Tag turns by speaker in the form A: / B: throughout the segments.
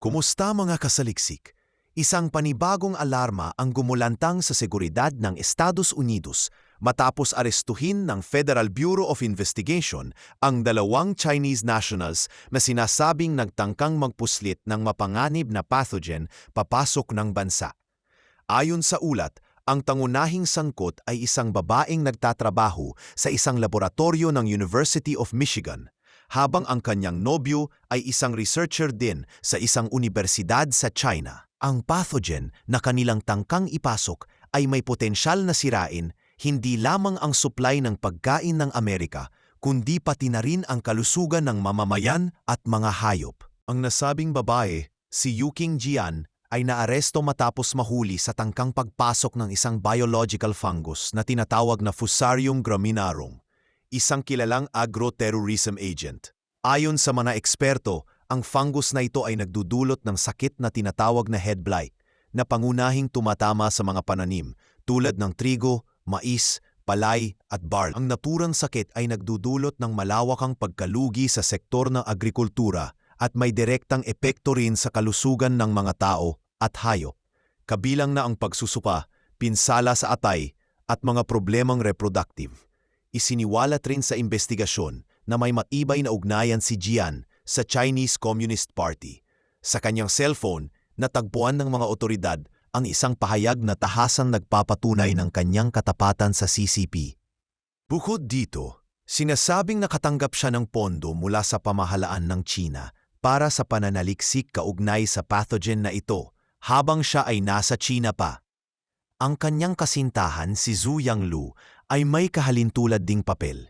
A: Kumusta mga kasaliksik? Isang panibagong alarma ang gumulantang sa seguridad ng Estados Unidos matapos arestuhin ng Federal Bureau of Investigation ang dalawang Chinese nationals na sinasabing nagtangkang magpuslit ng mapanganib na pathogen papasok ng bansa. Ayon sa ulat, ang tangunahing sangkot ay isang babaeng nagtatrabaho sa isang laboratorio ng University of Michigan, habang ang kanyang nobyo ay isang researcher din sa isang unibersidad sa China. Ang pathogen na kanilang tangkang ipasok ay may potensyal na sirain hindi lamang ang supply ng pagkain ng Amerika, kundi pati na rin ang kalusugan ng mamamayan at mga hayop. Ang nasabing babae, si Yuqing Jian, ay naaresto matapos mahuli sa tangkang pagpasok ng isang biological fungus na tinatawag na Fusarium graminearum, isang kilalang agro-terrorism agent. Ayon sa mga eksperto, ang fungus na ito ay nagdudulot ng sakit na tinatawag na head blight, na pangunahing tumatama sa mga pananim tulad ng trigo, mais, palay at barley. Ang naturang sakit ay nagdudulot ng malawakang pagkalugi sa sektor ng agrikultura at may direktang epekto rin sa kalusugan ng mga tao at hayop, kabilang na ang pagsusuka, pinsala sa atay at mga problemang reproductive. Isiniwalat rin sa investigasyon na may matibay na ugnayan si Jian sa Chinese Communist Party. Sa kanyang cellphone, natagpuan ng mga otoridad ang isang pahayag na tahasang nagpapatunay ng kanyang katapatan sa CCP. Bukod dito, sinasabing nakatanggap siya ng pondo mula sa pamahalaan ng China para sa pananaliksik kaugnay sa pathogen na ito habang siya ay nasa China pa. Ang kanyang kasintahan, si Zhu Yanglu, ay may kahalintulad ding papel.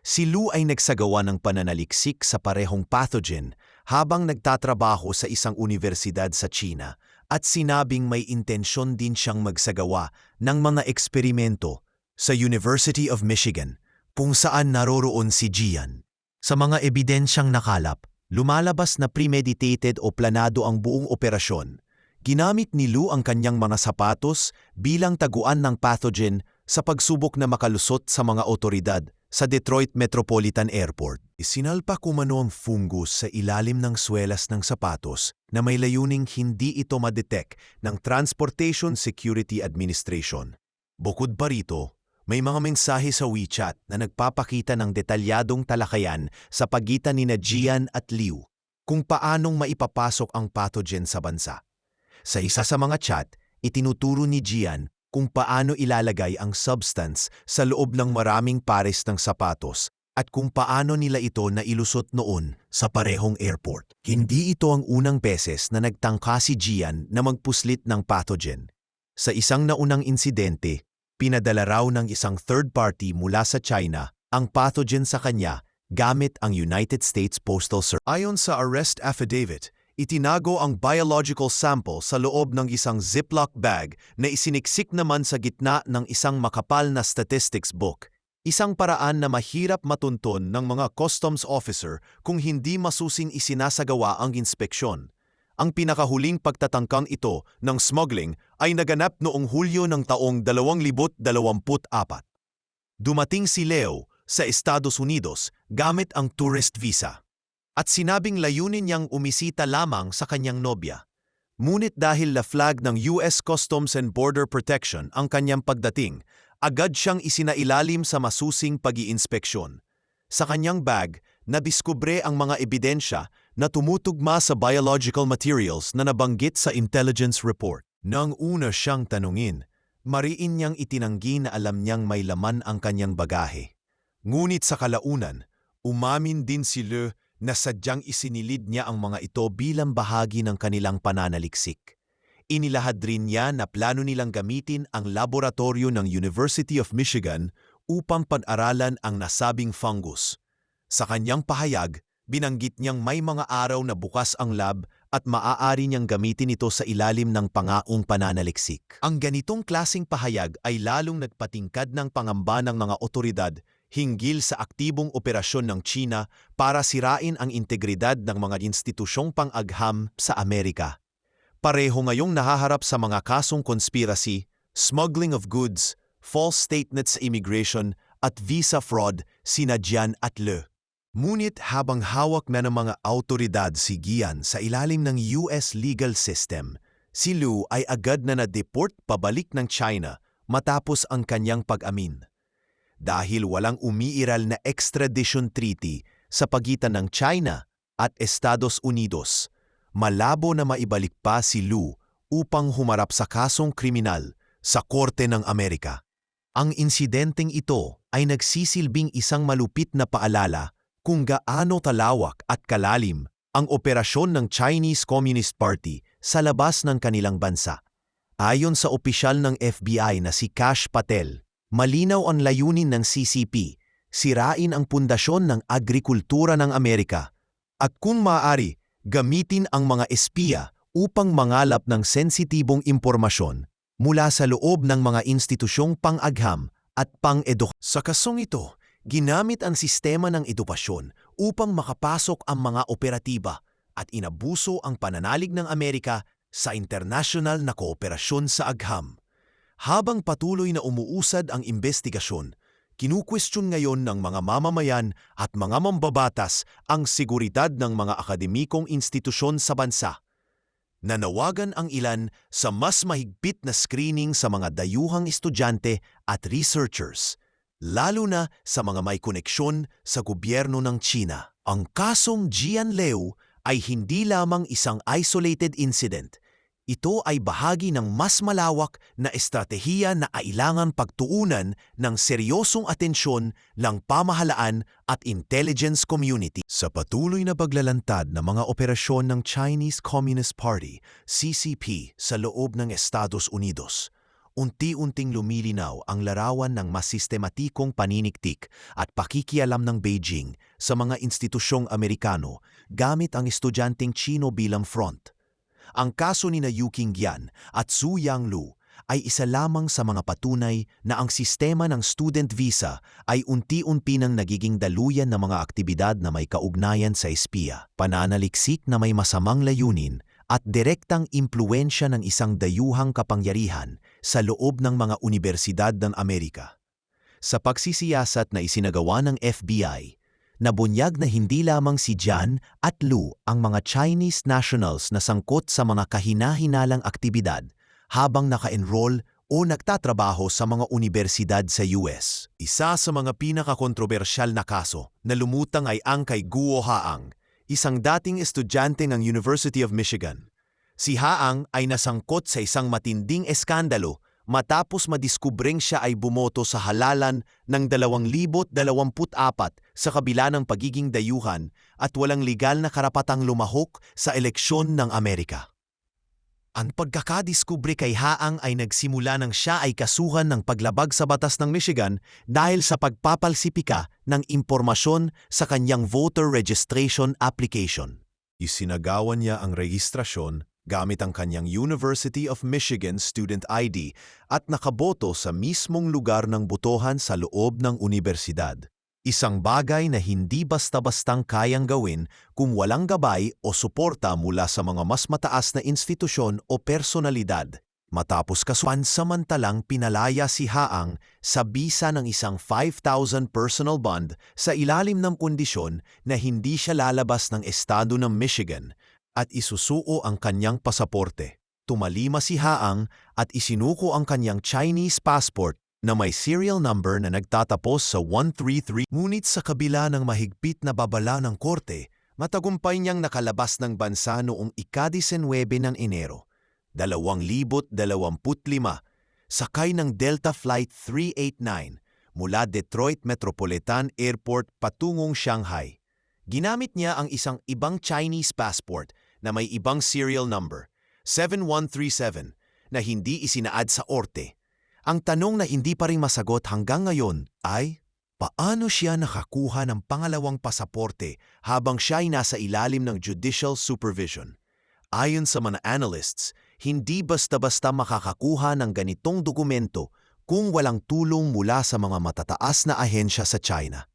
A: Si Lu ay nagsagawa ng pananaliksik sa parehong pathogen habang nagtatrabaho sa isang unibersidad sa China at sinabing may intensyon din siyang magsagawa ng mga eksperimento sa University of Michigan kung saan naroroon si Jian. Sa mga ebidensyang nakalap, lumalabas na premeditated o planado ang buong operasyon. Ginamit ni Lu ang kanyang mga sapatos bilang taguan ng pathogen sa pagsubok na makalusot sa mga otoridad sa Detroit Metropolitan Airport. Isinalpak umano ang fungus sa ilalim ng swelas ng sapatos na may layuning hindi ito madetect ng Transportation Security Administration. Bukod pa rito, may mga mensahe sa WeChat na nagpapakita ng detalyadong talakayan sa pagitan ni Jian at Liu kung paanong maipapasok ang pathogen sa bansa. Sa isa sa mga chat, itinuturo ni Jian kung paano ilalagay ang substance sa loob ng maraming pares ng sapatos at kung paano nila ito nailusot noon sa parehong airport. Hindi ito ang unang beses na nagtangka si Jian na magpuslit ng pathogen. Sa isang naunang insidente, pinadala raw ng isang third party mula sa China ang pathogen sa kanya gamit ang United States Postal Service. Ayon sa arrest affidavit, itinago ang biological sample sa loob ng isang Ziploc bag na isiniksik naman sa gitna ng isang makapal na statistics book, isang paraan na mahirap matunton ng mga customs officer kung hindi masusing isinasagawa ang inspeksyon. Ang pinakahuling pagtatangkang ito ng smuggling ay naganap noong Hulyo ng taong 2024. Dumating si Leo sa Estados Unidos gamit ang tourist visa at sinabing layunin niyang umisita lamang sa kanyang nobya. Ngunit dahil na-flag ng US Customs and Border Protection ang kanyang pagdating, agad siyang isinailalim sa masusing pag-iinspeksyon. Sa kanyang bag, nadiskubre ang mga ebidensya na tumutugma sa biological materials na nabanggit sa intelligence report. Nang una siyang tanungin, mariin niyang itinanggi na alam niyang may laman ang kanyang bagahe. Ngunit sa kalaunan, umamin din si Le na sadyang isinilid niya ang mga ito bilang bahagi ng kanilang pananaliksik. Inilahad rin niya na plano nilang gamitin ang laboratorio ng University of Michigan upang pag-aralan ang nasabing fungus. Sa kanyang pahayag, binanggit niyang may mga araw na bukas ang lab at maaari niyang gamitin ito sa ilalim ng pangaong pananaliksik. Ang ganitong klasing pahayag ay lalong nagpatingkad ng pangamba ng mga otoridad hinggil sa aktibong operasyon ng China para sirain ang integridad ng mga institusyong pang-agham sa Amerika. Pareho ngayong nahaharap sa mga kasong conspiracy, smuggling of goods, false statements sa immigration at visa fraud sina Jian at Le. Ngunit habang hawak na ng mga awtoridad si Gian sa ilalim ng US legal system, si Liu ay agad na na-deport pabalik ng China matapos ang kanyang pag-amin. Dahil walang umiiral na extradition treaty sa pagitan ng China at Estados Unidos, malabo na maibalik pa si Liu upang humarap sa kasong kriminal sa Korte ng Amerika. Ang insidenteng ito ay nagsisilbing isang malupit na paalala kung gaano kalawak at kalalim ang operasyon ng Chinese Communist Party sa labas ng kanilang bansa. Ayon sa opisyal ng FBI na si Kash Patel, malinaw ang layunin ng CCP, sirain ang pundasyon ng agrikultura ng Amerika at kung maaari, gamitin ang mga espiya upang mangalap ng sensitibong impormasyon mula sa loob ng mga institusyong pang-agham at pang-edukasyon. Sa kasong ito, ginamit ang sistema ng edukasyon upang makapasok ang mga operatiba at inabuso ang pananalig ng Amerika sa internasyonal na kooperasyon sa agham. Habang patuloy na umuusad ang investigasyon, kinukwestiyon ngayon ng mga mamamayan at mga mambabatas ang seguridad ng mga akademikong institusyon sa bansa. Nanawagan ang ilan sa mas mahigpit na screening sa mga dayuhang estudyante at researchers, lalo na sa mga may koneksyon sa gobyerno ng China. Ang kasong Gian Liu ay hindi lamang isang isolated incident. Ito ay bahagi ng mas malawak na estratehiya na kailangan pagtuunan ng seryosong atensyon ng pamahalaan at intelligence community. Sa patuloy na paglalantad ng mga operasyon ng Chinese Communist Party, CCP, sa loob ng Estados Unidos, unti-unting lumilinaw ang larawan ng mas sistematikong paniniktik at pakikialam ng Beijing sa mga institusyong Amerikano gamit ang estudyanteng Chino bilang front. Ang kaso ni Yu Qingyan at Su Yanglu ay isa lamang sa mga patunay na ang sistema ng student visa ay unti-unti nang nagiging daluyan ng mga aktibidad na may kaugnayan sa espiya, pananaliksik na may masamang layunin at direktang impluensya ng isang dayuhang kapangyarihan sa loob ng mga universidad ng Amerika. Sa pagsisiyasat na isinagawa ng FBI, nabunyag na hindi lamang si Gian at Liu ang mga Chinese nationals na sangkot sa mga kahina-hinalang aktibidad habang naka-enroll o nagtatrabaho sa mga universidad sa US. Isa sa mga pinakakontrobersyal na kaso na lumutang ay ang kay Guo Haang, isang dating estudyante ng University of Michigan. Si Haang ay nasangkot sa isang matinding eskandalo matapos madiskubreng siya ay bumoto sa halalan ng 2024 sa kabila ng pagiging dayuhan at walang legal na karapatang lumahok sa eleksyon ng Amerika. Ang pagkakadiskubre kay Haang ay nagsimula nang siya ay kasuhan ng paglabag sa batas ng Michigan dahil sa pagpapalsipika ng impormasyon sa kanyang voter registration application. Isinagawa niya ang registrasyon gamit ang kanyang University of Michigan student ID at nakaboto sa mismong lugar ng botohan sa loob ng universidad. Isang bagay na hindi basta-bastang kayang gawin kung walang gabay o suporta mula sa mga mas mataas na institusyon o personalidad. Matapos kasuhan, samantalang pinalaya si Haang sa bisa ng isang 5,000 personal bond sa ilalim ng kondisyon na hindi siya lalabas ng estado ng Michigan at isusuo ang kanyang pasaporte. Tumalima si Haang at isinuko ang kanyang Chinese passport na may serial number na nagtatapos sa 133. Ngunit sa kabila ng mahigpit na babala ng korte, matagumpay niyang nakalabas ng bansa noong ika-19 ng Enero, 2025, sakay ng Delta Flight 389 mula Detroit Metropolitan Airport patungong Shanghai. Ginamit niya ang isang ibang Chinese passport na may ibang serial number, 7137, na hindi isinaad sa orte. Ang tanong na hindi pa rin masagot hanggang ngayon ay, paano siya nakakuha ng pangalawang pasaporte habang siya ay nasa ilalim ng judicial supervision? Ayon sa mga analysts, hindi basta-basta makakakuha ng ganitong dokumento kung walang tulong mula sa mga matataas na ahensya sa China.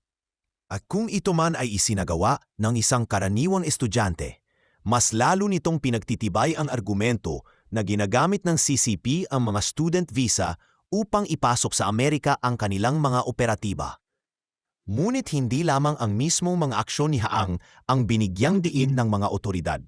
A: At kung ito man ay isinagawa ng isang karaniwang estudyante, mas lalo nitong pinagtitibay ang argumento na ginagamit ng CCP ang mga student visa upang ipasok sa Amerika ang kanilang mga operatiba. Ngunit hindi lamang ang mismong mga aksyon ni Haang ang binigyang diin ng mga otoridad.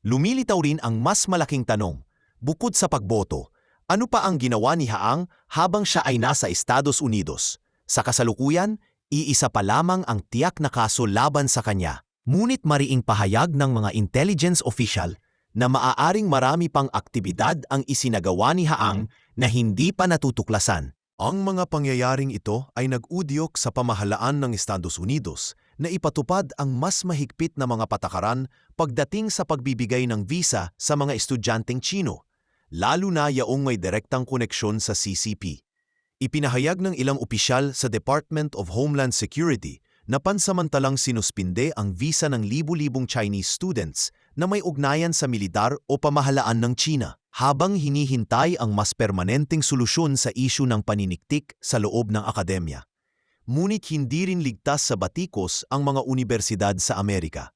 A: Lumilitaw rin ang mas malaking tanong, bukod sa pagboto, ano pa ang ginawa ni Haang habang siya ay nasa Estados Unidos? Sa kasalukuyan, iisa pa lamang ang tiyak na kaso laban sa kanya. Ngunit mariing pahayag ng mga intelligence official na maaaring marami pang aktibidad ang isinagawa ni Haang na hindi pa natutuklasan. Ang mga pangyayaring ito ay nag-udyok sa pamahalaan ng Estados Unidos na ipatupad ang mas mahigpit na mga patakaran pagdating sa pagbibigay ng visa sa mga estudyanteng Tsino, lalo na yaong may direktang koneksyon sa CCP. Ipinahayag ng ilang opisyal sa Department of Homeland Security na pansamantalang sinuspinde ang visa ng libu-libong Chinese students na may ugnayan sa militar o pamahalaan ng China, habang hinihintay ang mas permanenteng solusyon sa isyu ng paniniktik sa loob ng akademya. Ngunit hindi rin ligtas sa batikos ang mga unibersidad sa Amerika.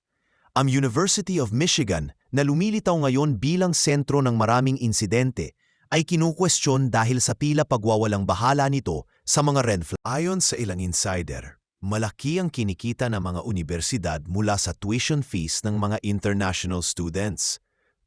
A: Ang University of Michigan, na lumilitaw ngayon bilang sentro ng maraming insidente, ay kinukwestiyon dahil sa tila pagwawalang bahala nito sa mga red flag. Ayon sa ilang insider, malaki ang kinikita ng mga unibersidad mula sa tuition fees ng mga international students,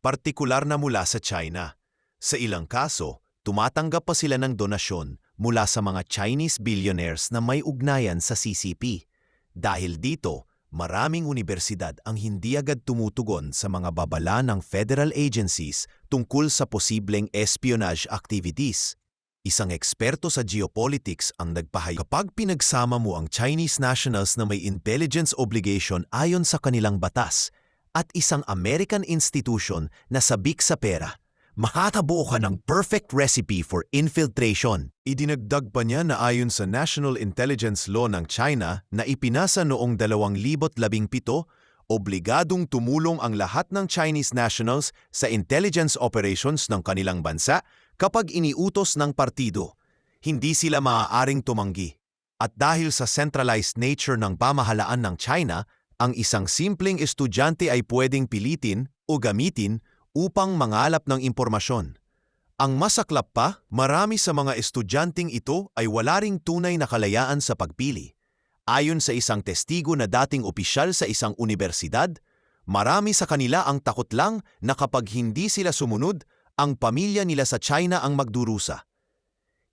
A: partikular na mula sa China. Sa ilang kaso, tumatanggap pa sila ng donasyon mula sa mga Chinese billionaires na may ugnayan sa CCP. Dahil dito, maraming unibersidad ang hindi agad tumutugon sa mga babala ng federal agencies tungkol sa posibleng espionage activities. Isang eksperto sa geopolitics ang nagpahayag, kapag pinagsama mo ang Chinese nationals na may intelligence obligation ayon sa kanilang batas at isang American institution na sabik sa pera, makatabuo ka ng perfect recipe for infiltration. Idinagdag pa niya na ayon sa National Intelligence Law ng China na ipinasa noong 2017, obligadong tumulong ang lahat ng Chinese nationals sa intelligence operations ng kanilang bansa kapag iniutos ng partido. Hindi sila maaaring tumanggi. At dahil sa centralized nature ng pamahalaan ng China, ang isang simpleng estudyante ay pwedeng pilitin o gamitin upang mangalap ng impormasyon. Ang masaklap pa, marami sa mga estudyanteng ito ay wala ring tunay na kalayaan sa pagpili. Ayon sa isang testigo na dating opisyal sa isang universidad, marami sa kanila ang takot lang na kapag hindi sila sumunod, ang pamilya nila sa China ang magdurusa.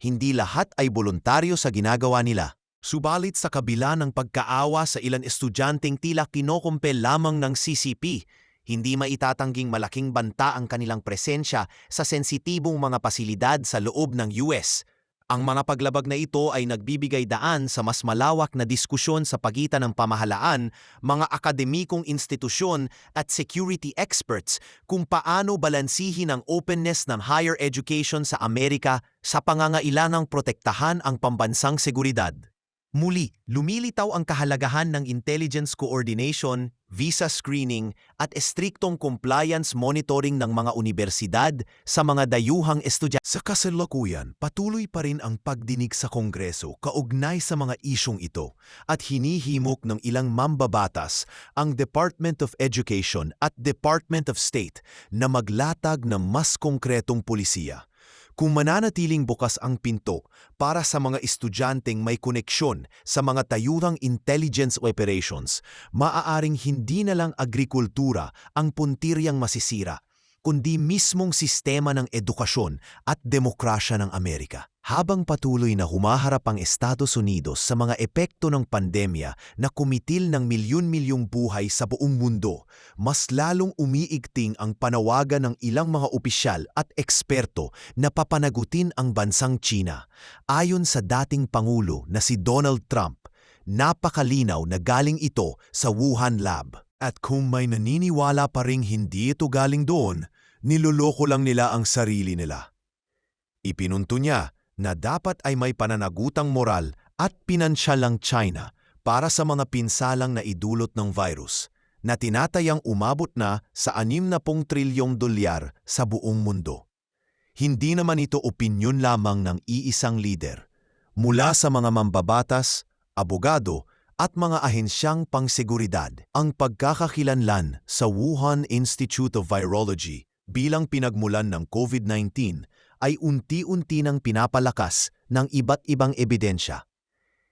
A: Hindi lahat ay voluntaryo sa ginagawa nila. Subalit sa kabila ng pagkaawa sa ilang estudyanteng tila kinokumpel lamang ng CCP, hindi maitatangging malaking banta ang kanilang presensya sa sensitibong mga pasilidad sa loob ng US. Ang mga paglabag na ito ay nagbibigay daan sa mas malawak na diskusyon sa pagitan ng pamahalaan, mga akademikong institusyon at security experts kung paano balansihin ang openness ng higher education sa Amerika sa pangangailangang protektahan ang pambansang seguridad. Muli, lumilitaw ang kahalagahan ng intelligence coordination, visa screening at estriktong compliance monitoring ng mga universidad sa mga dayuhang estudyante. Sa kasalukuyan, patuloy pa rin ang pagdinig sa Kongreso kaugnay sa mga isyong ito at hinihimok ng ilang mambabatas ang Department of Education at Department of State na maglatag ng mas konkretong pulisiya. Kung mananatiling bukas ang pinto para sa mga estudyanteng may koneksyon sa mga tayurang intelligence operations, maaaring hindi na lang agrikultura ang puntiryang masisira, kundi mismong sistema ng edukasyon at demokrasya ng Amerika. Habang patuloy na humaharap ang Estados Unidos sa mga epekto ng pandemya na kumitil ng milyon-milyong buhay sa buong mundo, mas lalong umiigting ang panawagan ng ilang mga opisyal at eksperto na papanagutin ang bansang China. Ayon sa dating Pangulo na si Donald Trump, napakalinaw na galing ito sa Wuhan Lab. At kung may naniniwala pa ring hindi ito galing doon, niloloko lang nila ang sarili nila. Ipinunto niya na dapat ay may pananagutang moral at pinansyal ang China para sa mga pinsalang na idulot ng virus na tinatayang umabot na sa 60 trilyong dolyar sa buong mundo. Hindi naman ito opinyon lamang ng iisang lider. Mula sa mga mambabatas, abogado at mga ahensyang pangseguridad, ang pagkakakilanlan sa Wuhan Institute of Virology bilang pinagmulan ng COVID-19 ay unti-unti nang pinapalakas ng iba't ibang ebidensya.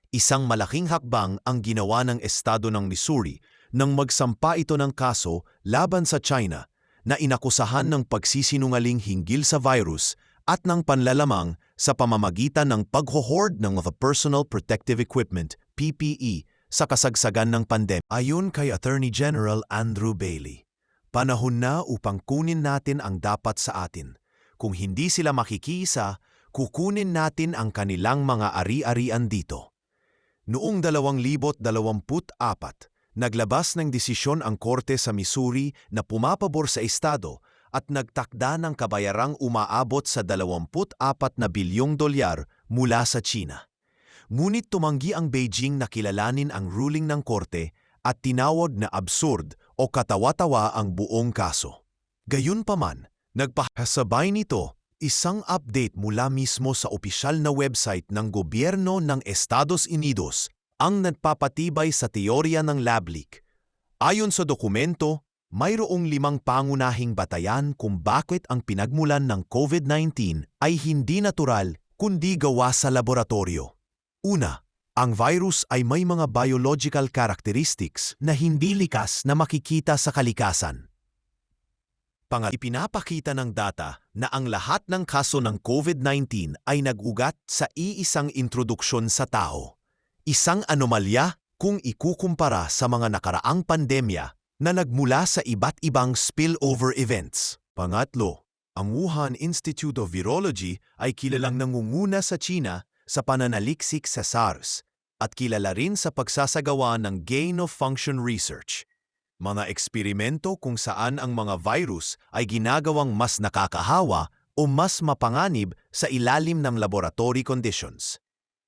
A: Isang malaking hakbang ang ginawa ng estado ng Missouri nang magsampa ito ng kaso laban sa China na inakusahan ng pagsisinungaling hinggil sa virus at ng panlalamang sa pamamagitan ng paghohoard ng mga personal protective equipment, PPE, sa kasagsagan ng pandemya. Ayon kay Attorney General Andrew Bailey, panahon na upang kunin natin ang dapat sa atin. Kung hindi sila makikiisa, kukunin natin ang kanilang mga ari-arian dito. Noong 2024, naglabas ng desisyon ang korte sa Missouri na pumapabor sa estado at nagtakda ng kabayarang umaabot sa 24 na bilyong dolyar mula sa China. Ngunit tumanggi ang Beijing na kilalanin ang ruling ng korte at tinawag na absurd o katawa-tawa ang buong kaso. Gayunpaman, nagpakasabay nito isang update mula mismo sa opisyal na website ng gobyerno ng Estados Unidos ang nagpapatibay sa teorya ng lab leak. Ayon sa dokumento, mayroong 5 pangunahing batayan kung bakit ang pinagmulan ng COVID-19 ay hindi natural kundi gawa sa laboratorio. Una, ang virus ay may mga biological characteristics na hindi likas na makikita sa kalikasan. Ipinapakita ng data na ang lahat ng kaso ng COVID-19 ay nag-ugat sa iisang introduksyon sa tao. Isang anomalya kung ikukumpara sa mga nakaraang pandemya na nagmula sa iba't ibang spillover events. Pangatlo, ang Wuhan Institute of Virology ay kilalang nangunguna sa China sa pananaliksik sa SARS at kilala rin sa pagsasagawa ng gain-of-function research. Mga eksperimento kung saan ang mga virus ay ginagawang mas nakakahawa o mas mapanganib sa ilalim ng laboratory conditions.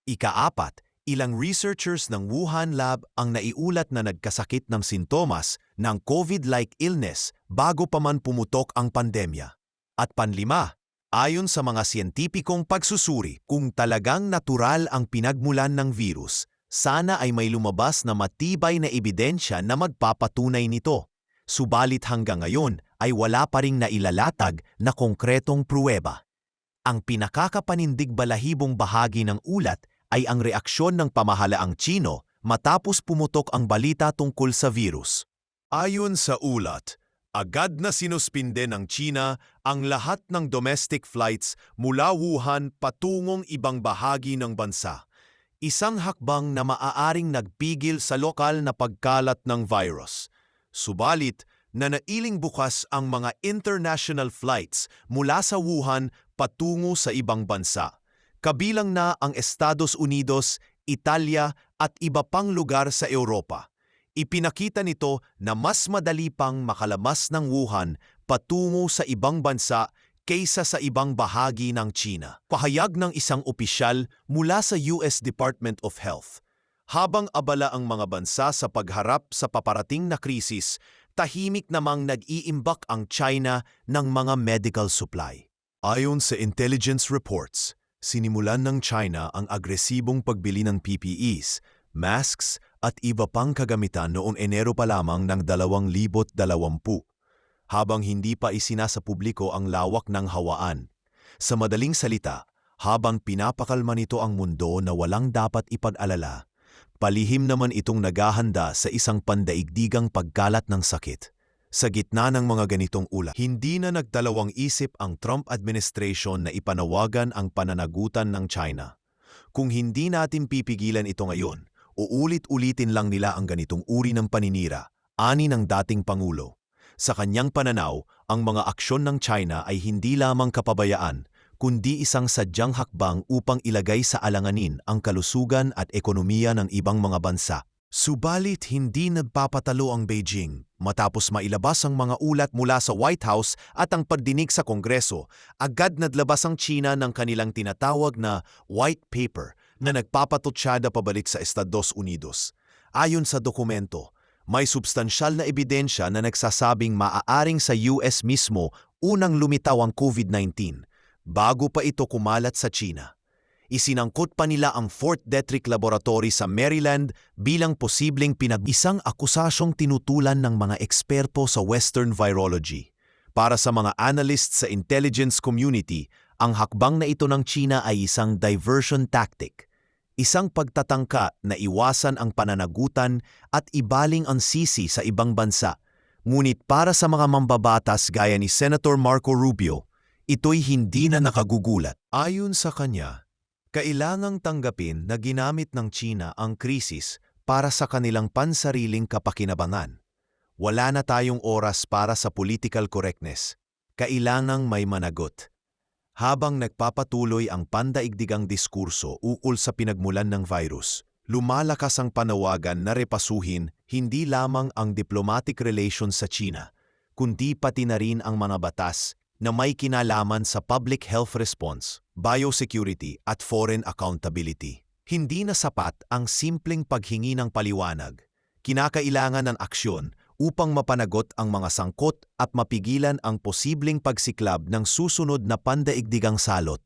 A: Ika-4, ilang researchers ng Wuhan Lab ang naiulat na nagkasakit ng sintomas ng COVID-like illness bago pa man pumutok ang pandemya. At panlima, ayon sa mga siyentipikong pagsusuri kung talagang natural ang pinagmulan ng virus, sana ay may lumabas na matibay na ebidensya na magpapatunay nito. Subalit hanggang ngayon ay wala pa ring nailalatag na konkretong pruweba. Ang pinakakapanindig balahibong bahagi ng ulat ay ang reaksyon ng pamahalaang Tsino matapos pumutok ang balita tungkol sa virus. Ayon sa ulat, agad na sinuspinde ng China ang lahat ng domestic flights mula Wuhan patungong ibang bahagi ng bansa. Isang hakbang na maaaring nagpigil sa lokal na pagkalat ng virus. Subalit, nanailing bukas ang mga international flights mula sa Wuhan patungo sa ibang bansa. Kabilang na ang Estados Unidos, Italia at iba pang lugar sa Europa. Ipinakita nito na mas madali pang makalabas ng Wuhan patungo sa ibang bansa kaysa sa ibang bahagi ng China. Pahayag ng isang opisyal mula sa US Department of Health. Habang abala ang mga bansa sa pagharap sa paparating na krisis, tahimik namang nag-iimbak ang China ng mga medical supply. Ayon sa intelligence reports, sinimulan ng China ang agresibong pagbili ng PPEs, masks at iba pang kagamitan noong Enero pa lamang ng 2020. Habang hindi pa isinasa publiko ang lawak ng hawaan. Sa madaling salita, habang pinapakalma nito ang mundo na walang dapat ipag-alala, palihim naman itong naghahanda sa isang pandaigdigang pagkalat ng sakit. Sa gitna ng mga ganitong ulat, hindi na nagdalawang isip ang Trump administration na ipanawagan ang pananagutan ng China. Kung hindi natin pipigilan ito ngayon, uulit-ulitin lang nila ang ganitong uri ng paninira, ani ng dating Pangulo. Sa kanyang pananaw, ang mga aksyon ng China ay hindi lamang kapabayaan, kundi isang sadyang hakbang upang ilagay sa alanganin ang kalusugan at ekonomiya ng ibang mga bansa. Subalit hindi nagpapatalo ang Beijing. Matapos mailabas ang mga ulat mula sa White House at ang pagdinig sa Kongreso, agad nadlabas ang China ng kanilang tinatawag na White Paper na nagpapatutsada pabalik sa Estados Unidos. Ayon sa dokumento, may substansyal na ebidensya na nagsasabing maaaring sa US mismo unang lumitaw ang COVID-19 bago pa ito kumalat sa China. Isinangkot pa nila ang Fort Detrick Laboratory sa Maryland bilang posibleng isang akusasyong tinutulan ng mga eksperto sa Western virology. Para sa mga analysts sa intelligence community, ang hakbang na ito ng China ay isang diversion tactic. Isang pagtatangka na iwasan ang pananagutan at ibaling ang sisi sa ibang bansa. Ngunit para sa mga mambabatas gaya ni Senator Marco Rubio, ito'y hindi na nakagugulat. Ayon sa kanya, kailangang tanggapin na ginamit ng China ang krisis para sa kanilang pansariling kapakinabangan. Wala na tayong oras para sa political correctness. Kailangang may managot. Habang nagpapatuloy ang pandaigdigang diskurso ukol sa pinagmulan ng virus, lumalakas ang panawagan na repasuhin hindi lamang ang diplomatic relations sa China, kundi pati na rin ang mga batas na may kinalaman sa public health response, biosecurity at foreign accountability. Hindi na sapat ang simpleng paghingi ng paliwanag. Kinakailangan ng aksyon upang mapanagot ang mga sangkot at mapigilan ang posibleng pagsiklab ng susunod na pandaigdigang salot.